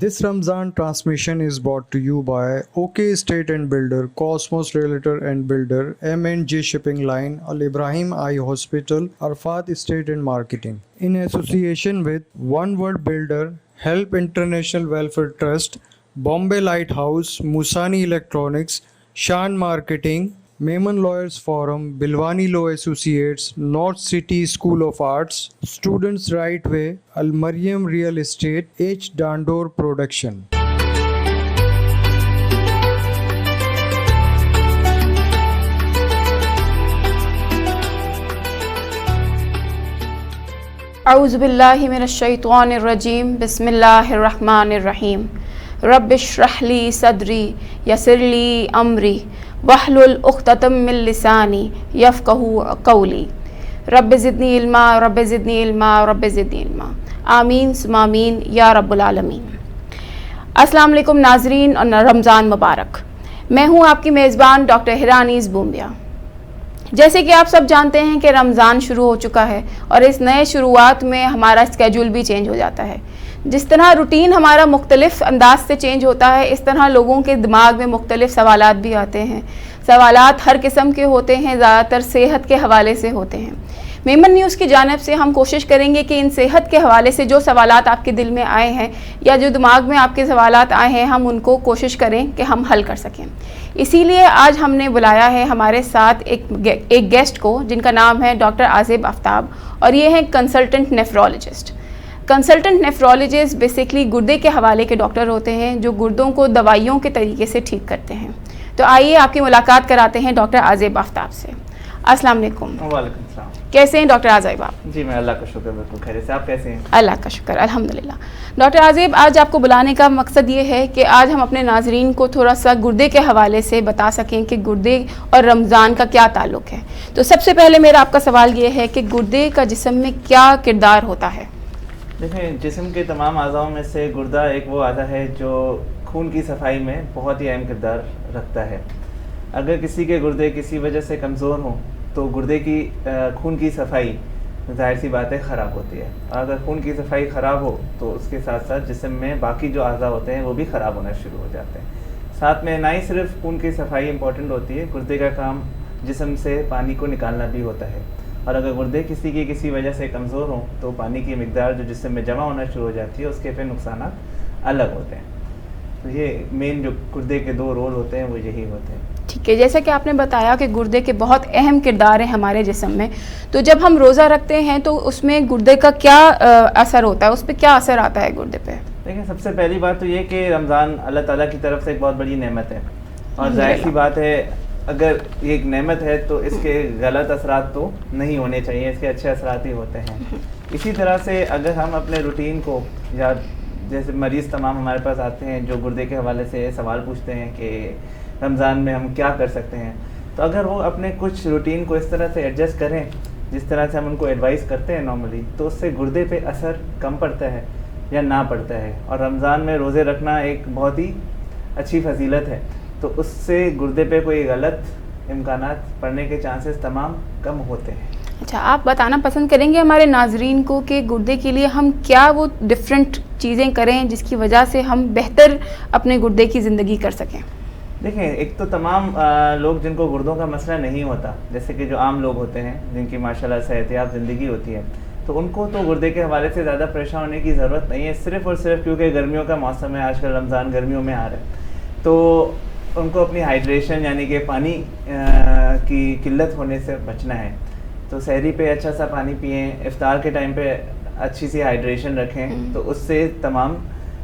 This Ramzan transmission is brought to you by OK Estate and Builder, Cosmos Realtor and Builder, M&G Shipping Line, Al Ibrahim Eye Hospital, Arfat Estate and Marketing. In association with One World Builder, Help International Welfare Trust, Bombay Lighthouse, Musani Electronics, Shan Marketing, Mehman Lawyers Forum, Bilwani Law Associates, North City School of Arts, Students Right Way, Al Mariam Real Estate, H. Dandor Production. औज़ुबिल्लाहि मिनश्शैतानिर्रजीम बिस्मिल्लाहिर्रहमानिर्रहीम रब्बिश्रह ली सदरी यस्सिर ली अमरी वहलुल उक़्दतम मिन लिसानी यफ़क़हू क़ौली rabbi ज़िदनी इल्मा rabbi ज़िदनी इल्मा rabbi ज़िदनी इल्मा आमीन सुम्मा आमीन या रब्बुल आलमीन। अस्सलाम वालेकुम नाज़रीन और रमज़ान मुबारक। मैं हूँ आपकी मेज़बान डॉक्टर हिरानीज़ बूम्बिया। जैसे कि आप सब जानते हैं कि रमज़ान शुरू हो चुका है और इस नए शुरुआत में हमारा स्केड्यूल भी चेंज हो जाता है। जिस तरह रूटीन हमारा मुख्तलिफ अंदाज से चेंज होता है, इस तरह लोगों के दिमाग में मुख्तलिफ सवालात भी आते हैं। सवालात हर किस्म के होते हैं, ज़्यादातर सेहत के हवाले से होते हैं। मेमन न्यूज़ की जानिब से हम कोशिश करेंगे कि इन सेहत के हवाले से जो सवालात आपके दिल में आए हैं या जो दिमाग में आपके सवालात आए हैं, हम उनको कोशिश करें कि हम हल कर सकें। इसीलिए आज हमने बुलाया है हमारे साथ एक गेस्ट को, जिनका नाम है डॉक्टर आज़िब आफ्ताब, और ये हैं consultant nephrologist. Consultant nephrologist basically गुर्दे के हवाले के डॉक्टर होते हैं जो गुर्दों को दवाइयों के तरीके से ठीक करते हैं। तो आइए आपकी मुलाकात कराते हैं डॉक्टर आज़िब आफ्ताब से। अस्सलाम वालेकुम। वालेकुम सलाम। कैसे हैं डॉक्टर आज़िब आप? जी मैं अल्लाह का शुक्र बिल्कुल खैरियत से। आप कैसे हैं? अल्लाह का शुक्र अल्हम्दुलिल्लाह। डॉक्टर आज़िब, आज आपको बुलाने का मकसद ये है कि आज हम अपने नाजरीन को थोड़ा सा गुर्दे के हवाले से बता सकें कि गुर्दे और रमज़ान का क्या ताल्लुक़ है। तो सबसे पहले मेरा आपका सवाल ये है कि गुर्दे का जिस्म में क्या किरदार होता है? देखें, जिस्म के तमाम अज़ाओं में से गुर्दा एक वो आधा है जो खून की सफाई में बहुत ही अहम किरदार रखता है। अगर किसी के गुर्दे किसी वजह से कमज़ोर हों तो गुर्दे की खून की सफाई ज़ाहिर सी बात है ख़राब होती है, और अगर खून की सफाई ख़राब हो तो उसके साथ साथ जिस्म में बाकी जो अज़ा होते हैं वो भी ख़राब होना शुरू हो जाते हैं। साथ में ना ही सिर्फ खून की सफाई इम्पॉर्टेंट होती है, गुर्दे का काम जिस्म से पानी को निकालना भी होता है, और अगर गुर्दे किसी की किसी वजह से कमज़ोर हों तो पानी की मिकदार जो जिस्म में जमा होना शुरू हो जाती है, उसके फिर नुकसान अलग होते हैं। तो ये मेन जो गुर्दे के दो रोल होते हैं वो यही होते हैं। ठीक है, जैसा कि आपने बताया कि गुर्दे के बहुत अहम किरदार है हमारे जिस्म में, तो जब हम रोज़ा रखते हैं तो उसमें गुर्दे का क्या असर होता है, उस पर क्या असर आता है गुर्दे पे? देखिए, सबसे पहली बात तो ये कि रमज़ान अल्लाह ताला की तरफ से एक बहुत बड़ी नेमत है, और जाहिर सी बात है अगर ये एक नेमत है तो इसके गलत असरात तो नहीं होने चाहिए, इसके अच्छे असरात ही होते हैं। इसी तरह से अगर हम अपने रूटीन को, या जैसे मरीज़ तमाम हमारे पास आते हैं जो गुर्दे के हवाले से सवाल पूछते हैं कि रमज़ान में हम क्या कर सकते हैं, तो अगर वो अपने कुछ रूटीन को इस तरह से एडजस्ट करें जिस तरह से हम उनको एडवाइस करते हैं नॉर्मली, तो उससे गुर्दे पे असर कम पड़ता है या ना पड़ता है। और रमज़ान में रोज़े रखना एक बहुत ही अच्छी फजीलत है, तो उससे गुर्दे पे कोई गलत इम्कानात पड़ने के चांसेस तमाम कम होते हैं। अच्छा, आप बताना पसंद करेंगे हमारे नाजरीन को कि गुर्दे के लिए हम क्या वो डिफरेंट चीज़ें करें जिसकी वजह से हम बेहतर अपने गुर्दे की ज़िंदगी कर सकें? देखें, एक तो तमाम लोग जिनको गुर्दों का मसला नहीं होता, जैसे कि जो आम लोग होते हैं जिनकी माशाल्लाह सेहतयाब ज़िंदगी होती है, तो उनको तो गुर्दे के हवाले से ज़्यादा परेशान होने की ज़रूरत नहीं है, सिर्फ़ और सिर्फ क्योंकि गर्मियों का मौसम है, आजकल रमज़ान गर्मियों में आ रहा है, तो उनको अपनी हाइड्रेशन यानी कि पानी की किल्लत होने से बचना है। तो सहरी पे अच्छा सा पानी पिएँ, इफ्तार के टाइम पे अच्छी सी हाइड्रेशन रखें, तो उससे तमाम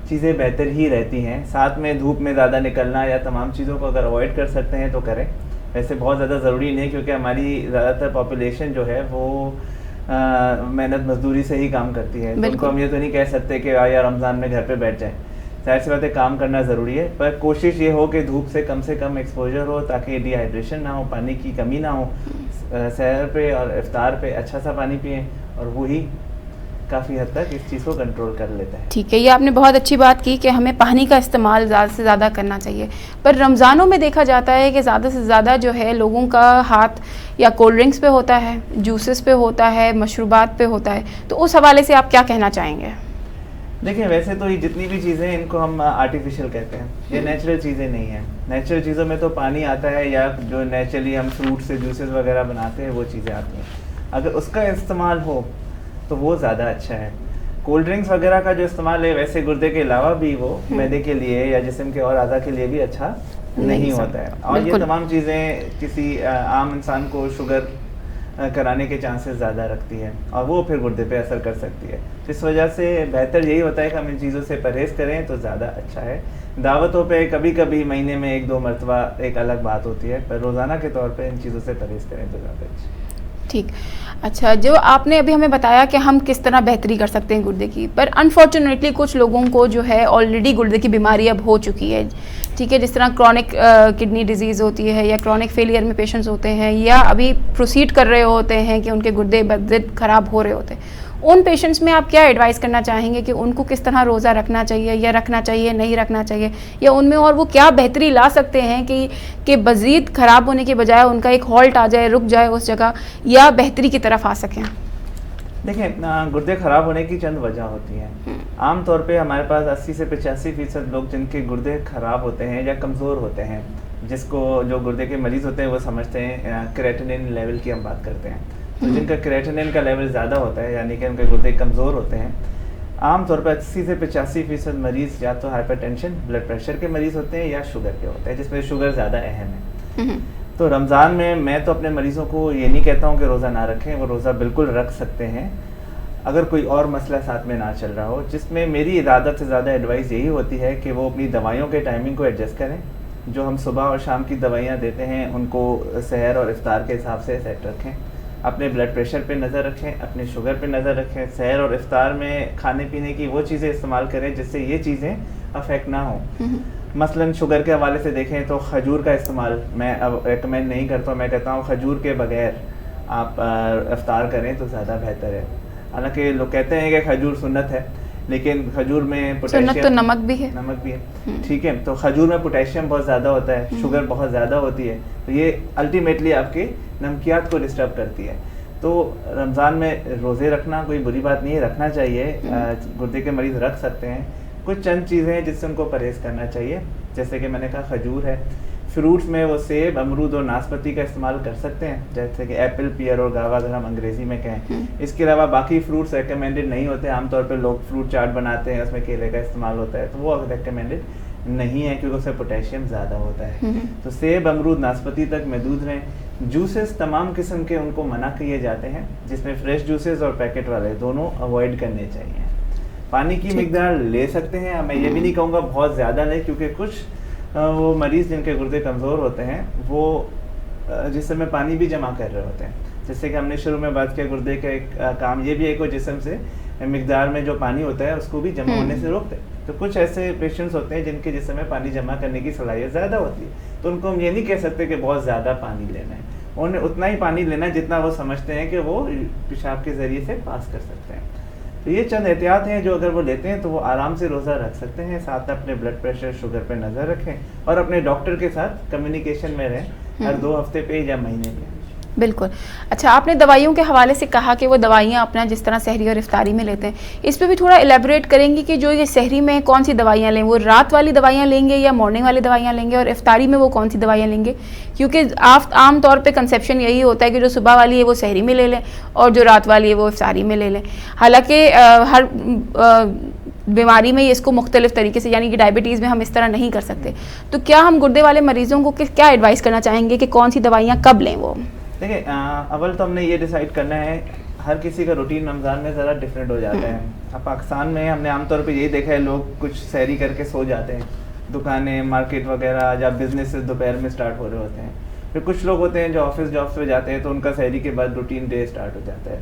चीज़ें बेहतर ही रहती हैं। साथ में धूप में ज़्यादा निकलना या तमाम चीज़ों को अगर अवॉइड कर सकते हैं तो करें, वैसे बहुत ज़्यादा ज़रूरी नहीं, क्योंकि हमारी ज़्यादातर पॉपुलेशन जो है वो मेहनत मजदूरी से ही काम करती है, तो उनको हम ये तो नहीं कह सकते कि या रमज़ान में घर पे बैठ जाएं। जाहिर सी बात है काम करना ज़रूरी है, पर कोशिश ये हो कि धूप से कम एक्सपोजर हो ताकि डिहाइड्रेशन ना हो, पानी की कमी ना हो। सहर पे और इफ्तार पे अच्छा सा पानी पिएँ, और वही काफ़ी हद तक इस चीज़ को कंट्रोल कर लेता है। ठीक है, ये आपने बहुत अच्छी बात की कि हमें पानी का इस्तेमाल ज़्यादा से ज़्यादा करना चाहिए, पर रमज़ानों में देखा जाता है कि ज़्यादा से ज़्यादा जो है लोगों का हाथ या कोल्ड ड्रिंक्स पे होता है, जूसेस पे होता है, मशरूबात पे होता है, तो उस हवाले से आप क्या कहना चाहेंगे? देखिए वैसे तो ये जितनी भी चीज़ें हैं इनको हम आर्टिफिशियल कहते हैं, ये नेचुरल चीज़ें नहीं हैं। नेचुरल चीज़ों में तो पानी आता है या जो नेचुरली हम फ्रूट से जूसेस वगैरह बनाते हैं वो चीज़ें आती हैं। अगर उसका इस्तेमाल हो तो वो ज़्यादा अच्छा है। कोल्ड ड्रिंक्स वगैरह का जो इस्तेमाल है वैसे गुर्दे के अलावा भी वो मैदे के लिए या जिस्म के और अज़ा के लिए भी अच्छा नहीं होता है। और ये तमाम चीज़ें किसी आम इंसान को शुगर कराने के चांसेस ज़्यादा रखती है और वो फिर गुर्दे पे असर कर सकती है। इस वजह से बेहतर यही होता है कि हम इन चीज़ों से परहेज़ करें तो ज़्यादा अच्छा है। दावतों पे कभी कभी महीने में 1-2 मरतबा एक अलग बात होती है, पर रोज़ाना के तौर पे इन चीज़ों से परहेज़ करें तो ज़्यादा अच्छा। ठीक। अच्छा, जो आपने अभी हमें बताया कि हम किस तरह बेहतरी कर सकते हैं गुर्दे की, पर अनफॉर्चुनेटली कुछ लोगों को जो है ऑलरेडी गुर्दे की बीमारी अब हो चुकी है, ठीक है, जिस तरह क्रॉनिक किडनी डिजीज़ होती है या क्रॉनिक फेलियर में पेशेंट्स होते हैं या अभी प्रोसीड कर रहे होते हैं कि उनके गुर्दे बदज़िद ख़राब हो रहे होते हैं। उन पेशेंट्स में आप क्या एडवाइस करना चाहेंगे कि उनको किस तरह रोज़ा रखना चाहिए या रखना चाहिए नहीं रखना चाहिए, या उनमें और वो क्या बेहतरी ला सकते हैं कि मज़ीद ख़राब होने के बजाय उनका एक हॉल्ट आ जाए, रुक जाए उस जगह, या बेहतरी की तरफ आ सकें? देखिए गुर्दे ख़राब होने की चंद वजह होती हैं। आम तौर पे हमारे पास 80 से 85% लोग जिनके गुर्दे ख़राब होते हैं या कमज़ोर होते हैं, जिसको जो गुर्दे के मरीज़ होते हैं वो समझते हैं क्रेटिनिन लेवल की हम बात करते हैं। तो जिनका क्रेटिनिन का लेवल ज़्यादा होता है यानी कि उनके गुर्दे कमज़ोर होते हैं, आम तौर पर 80 से 85% मरीज़ या तो हाइपरटेंशन ब्लड प्रेशर के मरीज़ होते हैं या शुगर के होते हैं, जिसमें शुगर ज़्यादा अहम है। तो रमज़ान में मैं तो अपने मरीज़ों को ये नहीं कहता हूँ कि रोज़ा ना रखें, वो रोज़ा बिल्कुल रख सकते हैं अगर कोई और मसला साथ में ना चल रहा हो, जिसमें मेरी ज़्यादा से ज़्यादा एडवाइस यही होती है कि वो अपनी दवाइयों के टाइमिंग को एडजस्ट करें। जो हम सुबह और शाम की दवाइयाँ देते हैं उनको सहर और इफ्तार के हिसाब से सेट रखें। अपने ब्लड प्रेशर पे नज़र रखें, अपने शुगर पे नज़र रखें। सहर और इफ्तार में खाने पीने की वो चीज़ें इस्तेमाल करें जिससे ये चीज़ें अफेक्ट ना हो। मसलन शुगर के हवाले से देखें तो खजूर का इस्तेमाल मैं अब रेकमेंड नहीं करता हूँ। मैं कहता हूँ खजूर के बगैर आप इफ्तार करें तो ज़्यादा बेहतर है। हालांकि लोग कहते हैं कि खजूर सुन्नत है, लेकिन खजूर में पोटेशियम, तो नमक भी है, ठीक है, तो खजूर में पोटेशियम बहुत ज़्यादा होता है, शुगर बहुत ज़्यादा होती है, तो ये अल्टीमेटली आपके नमकियात को डिस्टर्ब करती है। तो रमज़ान में रोज़े रखना कोई बुरी बात नहीं है, रखना चाहिए। गुर्दे के मरीज़ रख सकते हैं। कुछ चंद चीज़ें हैं जिससे उनको परहेज़ करना चाहिए, जैसे कि मैंने कहा खजूर है। फ्रूट्स में वो सेब, अमरूद और नाशपाती का इस्तेमाल कर सकते हैं, जैसे कि एप्पल, पियर और गावा अगर हम अंग्रेज़ी में कहें। इसके अलावा बाकी फ्रूट्स रेकमेंडेड नहीं होते। आमतौर पर लोग फ्रूट चाट बनाते हैं, उसमें केले का इस्तेमाल होता है, तो वो रेकमेंडेड नहीं है क्योंकि उसमें पोटेशियम ज़्यादा होता है। तो सेब, अमरूद, नाशपाती तक महदूद रहें। जूसेस तमाम किस्म के उनको मना किए जाते हैं, जिसमें फ्रेश जूसेस और पैकेट वाले दोनों अवॉइड करने चाहिए। पानी की मिकदार ले सकते हैं, मैं ये भी नहीं कहूँगा बहुत ज़्यादा लें, क्योंकि कुछ वो मरीज़ जिनके गुर्दे कमज़ोर होते हैं वो जिस्म में पानी भी जमा कर रहे होते हैं। जैसे कि हमने शुरू में बात किया, गुर्दे का एक काम ये भी है कि जिस्म से मिकदार में जो पानी होता है उसको भी जमा होने से रोकते हैं। तो कुछ ऐसे पेशेंट्स होते हैं जिनके जिस्म में पानी जमा करने की सलाहियत ज़्यादा होती है, तो उनको हम ये नहीं कह सकते कि बहुत ज़्यादा पानी लेना है। उन्हें उतना ही पानी लेना है जितना वो समझते हैं कि वो पेशाब के ज़रिए से पास कर सकते हैं। तो ये चंद एहतियात हैं जो अगर वो लेते हैं तो वो आराम से रोज़ा रख सकते हैं। साथ में अपने ब्लड प्रेशर, शुगर पे नज़र रखें और अपने डॉक्टर के साथ कम्युनिकेशन में रहें, हर 2 हफ्ते पे या महीने में। बिल्कुल। अच्छा, आपने दवाइयों के हवाले से कहा कि वो दवाइयाँ अपना जिस तरह सहरी और इफ्तारी में लेते हैं, इस पे भी थोड़ा एलेबरेट करेंगी कि जो ये सहरी में कौन सी दवाइयाँ लें, वो रात वाली दवाइयाँ लेंगे या मॉर्निंग वाली दवाइयाँ लेंगे, और इफ्तारी में वो कौन सी दवाइयाँ लेंगे? क्योंकि आम तौर पे कंसेप्शन यही होता है कि जो सुबह वाली है वो सहरी में ले लें और जो रात वाली है वो इफ्तारी में ले लें। हालाँकि हर बीमारी में इसको मुख्तलिफ तरीके से, यानी कि डायबिटीज़ में हम इस तरह नहीं कर सकते। तो क्या हम गुर्दे वाले मरीज़ों को क्या एडवाइस करना चाहेंगे कि कौन सी दवाइयाँ कब लें? वो देखिए, अव्वल तो हमने ये डिसाइड करना है, हर किसी का रूटीन रमज़ान में ज़रा डिफरेंट हो जाता है। अब पाकिस्तान में हमने आमतौर पे यही देखा है, लोग कुछ सहरी करके सो जाते हैं, दुकानें, मार्केट वगैरह या बिजनेस दोपहर में स्टार्ट हो रहे होते हैं। फिर कुछ लोग होते हैं जो ऑफिस जॉब्स पे जाते हैं, तो उनका सहरी के बाद रूटीन डे स्टार्ट हो जाता है।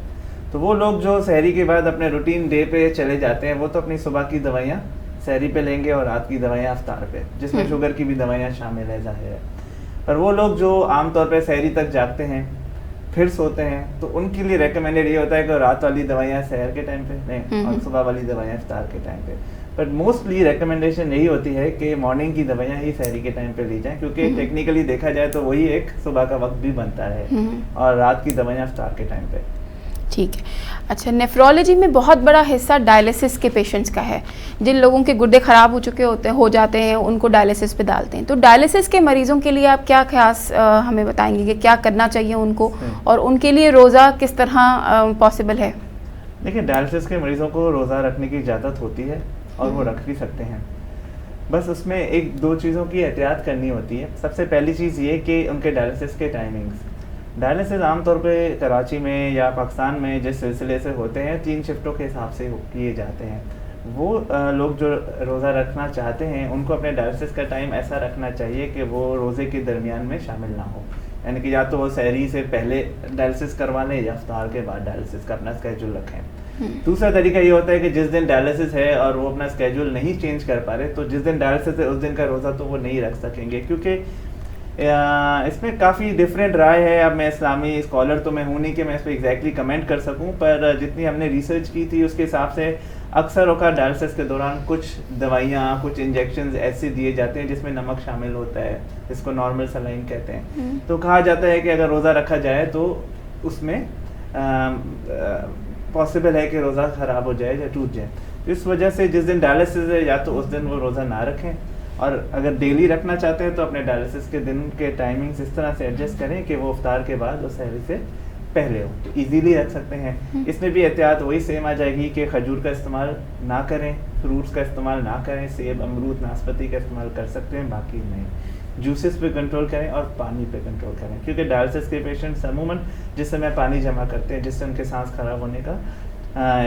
तो वो लोग जो सहरी के बाद अपने रूटीन डे पे चले जाते हैं, वो तो अपनी सुबह की दवाइयाँ सहरी पे लेंगे और रात की दवाइयाँ इफ्तार पे, जिसमें शुगर की भी दवाइयाँ शामिल है, जाहिर है। पर वो लोग जो आमतौर पे सहरी तक जागते हैं फिर सोते हैं, तो उनके लिए रेकमेंडेड ये होता है कि रात वाली दवाइयाँ सहर के टाइम पे लें और सुबह वाली दवाइयाँ इफ्तार के टाइम पे। बट मोस्टली रेकमेंडेशन यही होती है कि मॉर्निंग की दवाइयाँ ही सहरी के टाइम पे ली जाएं, क्योंकि टेक्निकली देखा जाए तो वही एक सुबह का वक्त भी बनता है, और रात की दवाइयाँ इफ्तार के टाइम पे। ठीक है। अच्छा, नेफ्रोलॉजी में बहुत बड़ा हिस्सा डायलिसिस के पेशेंट्स का है। जिन लोगों के गुर्दे ख़राब हो चुके हो जाते हैं, उनको डायलिसिस पे डालते हैं। तो डायलिसिस के मरीज़ों के लिए आप क्या ख़ास हमें बताएंगे कि क्या करना चाहिए उनको, और उनके लिए रोज़ा किस तरह पॉसिबल है? देखिए, डायलिसिस के मरीज़ों को रोज़ा रखने की इजाज़त होती है और वो रख भी सकते हैं। बस उसमें एक दो चीज़ों की एहतियात करनी होती है। सबसे पहली चीज़ ये कि उनके डायलिसिस के टाइमिंग्स, डायलिसिस आमतौर पे कराची में या पाकिस्तान में जिस सिलसिले से होते हैं 3 शिफ्टों के हिसाब से किए जाते हैं। वो लोग जो रोज़ा रखना चाहते हैं उनको अपने डायलिसिस का टाइम ऐसा रखना चाहिए कि वो रोज़े के दरमियान में शामिल ना हो, यानी कि या तो वो सहरी से पहले डायलिसिस करवा लें या इफ्तार के बाद डायलिसिस का अपना स्केड्यूल रखें। दूसरा तरीका ये होता है कि जिस दिन डायलिसिस है और वो अपना स्केड्यूल नहीं चेंज कर पा रहे, तो जिस दिन डायलिसिस है उस दिन का रोज़ा तो वो नहीं रख सकेंगे, क्योंकि इसमें काफ़ी डिफरेंट राय है। अब मैं इस्लामी स्कॉलर तो मैं हूँ नहीं कि मैं इस पर एग्जैक्टली कमेंट कर सकूँ, पर जितनी हमने रिसर्च की थी उसके हिसाब से अक्सर औक़ात डायलिसिस के दौरान कुछ दवाइयाँ, कुछ इंजेक्शंस ऐसे दिए जाते हैं जिसमें नमक शामिल होता है, जिसको नॉर्मल सलाइन कहते हैं। तो कहा जाता है कि अगर रोज़ा रखा जाए तो उसमें पॉसिबल है कि रोज़ा ख़राब हो जाए या टूट जाए। इस वजह से जिस दिन डायलिसिस है या तो उस दिन वो रोज़ा ना रखें, और अगर डेली रखना चाहते हैं तो अपने डायलिसिस के दिन के टाइमिंग्स इस तरह से एडजस्ट करें कि वो इफ्तार के बाद और सहरी से पहले हो, तो ईजीली रख सकते हैं। इसमें भी एहतियात वही सेम आ जाएगी कि खजूर का इस्तेमाल ना करें, फ्रूट्स का इस्तेमाल ना करें, सेब, अमरूद, नाशपाती का इस्तेमाल कर सकते हैं, बाकी नहीं। जूसेस पे कंट्रोल करें और पानी पे कंट्रोल करें, क्योंकि डायलिसिस के पेशेंट्स अमूमन जिस समय पानी जमा करते हैं जिससे उनके सांस खराब होने का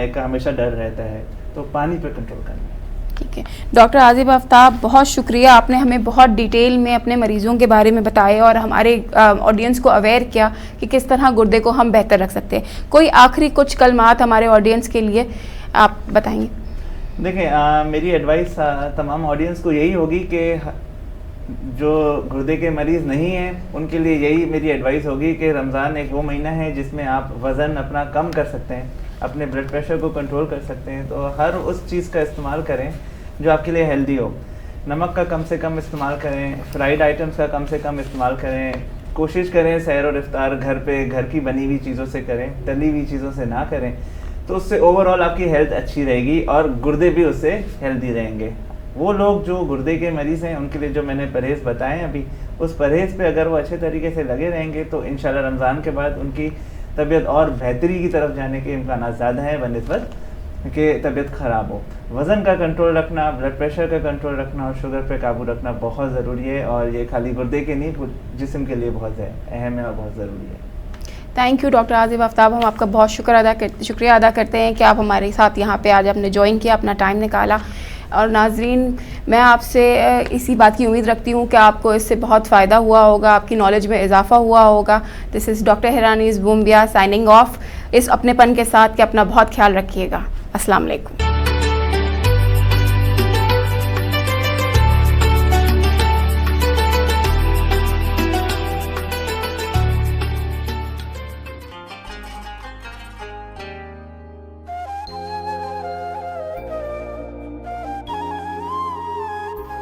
एक हमेशा डर रहता है, तो पानी पे कंट्रोल करना है। ठीक है डॉक्टर आज़िब आफ्ताब, बहुत शुक्रिया, आपने हमें बहुत डिटेल में अपने मरीज़ों के बारे में बताया और हमारे ऑडियंस को अवेयर किया कि किस तरह गुर्दे को हम बेहतर रख सकते हैं। कोई आखिरी कुछ कलमात हमारे ऑडियंस के लिए आप बताएंगे? देखिए, मेरी एडवाइस तमाम ऑडियंस को यही होगी कि जो गुर्दे के मरीज़ नहीं हैं उनके लिए यही मेरी एडवाइस होगी कि रमज़ान एक वो महीना है जिसमें आप वज़न अपना कम कर सकते हैं, अपने ब्लड प्रेशर को कंट्रोल कर सकते हैं। तो हर उस चीज़ का इस्तेमाल करें जो आपके लिए हेल्दी हो। नमक का कम से कम इस्तेमाल करें, फ्राइड आइटम्स का कम से कम इस्तेमाल करें, कोशिश करें सैर और इफ्तार घर की बनी हुई चीज़ों से करें, तली हुई चीज़ों से ना करें। तो उससे ओवरऑल आपकी हेल्थ अच्छी रहेगी और गुर्दे भी उससे हेल्दी रहेंगे। वो लोग जो गुर्दे के मरीज़ हैं उनके लिए जो मैंने परहेज़ बताए अभी, उस परहेज़ पे अगर वो अच्छे तरीके से लगे रहेंगे तो इंशाल्लाह रमज़ान के बाद उनकी तबीयत और बेहतरी की तरफ जाने के इम्कान ज़्यादा है बनिस्बत कि तबीयत ख़राब हो। वज़न का कंट्रोल रखना, ब्लड प्रेशर का कंट्रोल रखना और शुगर पे काबू रखना बहुत ज़रूरी है, और ये खाली गुर्दे के नहीं जिस्म के लिए बहुत अहम है और बहुत ज़रूरी है। Thank you doctor Azib Aftab, हम आपका बहुत शुक्रिया अदा करते हैं कि आप हमारे साथ यहाँ पे आज आपने ज्वाइन किया, अपना टाइम निकाला। और नाजरीन, मैं आपसे इसी बात की उम्मीद रखती हूँ कि आपको इससे बहुत फ़ायदा हुआ होगा, आपकी नॉलेज में इजाफा हुआ होगा। दिस इज़ डॉक्टर हिरानीज़ बूम्बिया साइनिंग ऑफ, इस अपनेपन के साथ कि अपना बहुत ख्याल रखिएगा। अस्सलाम वालेकुम।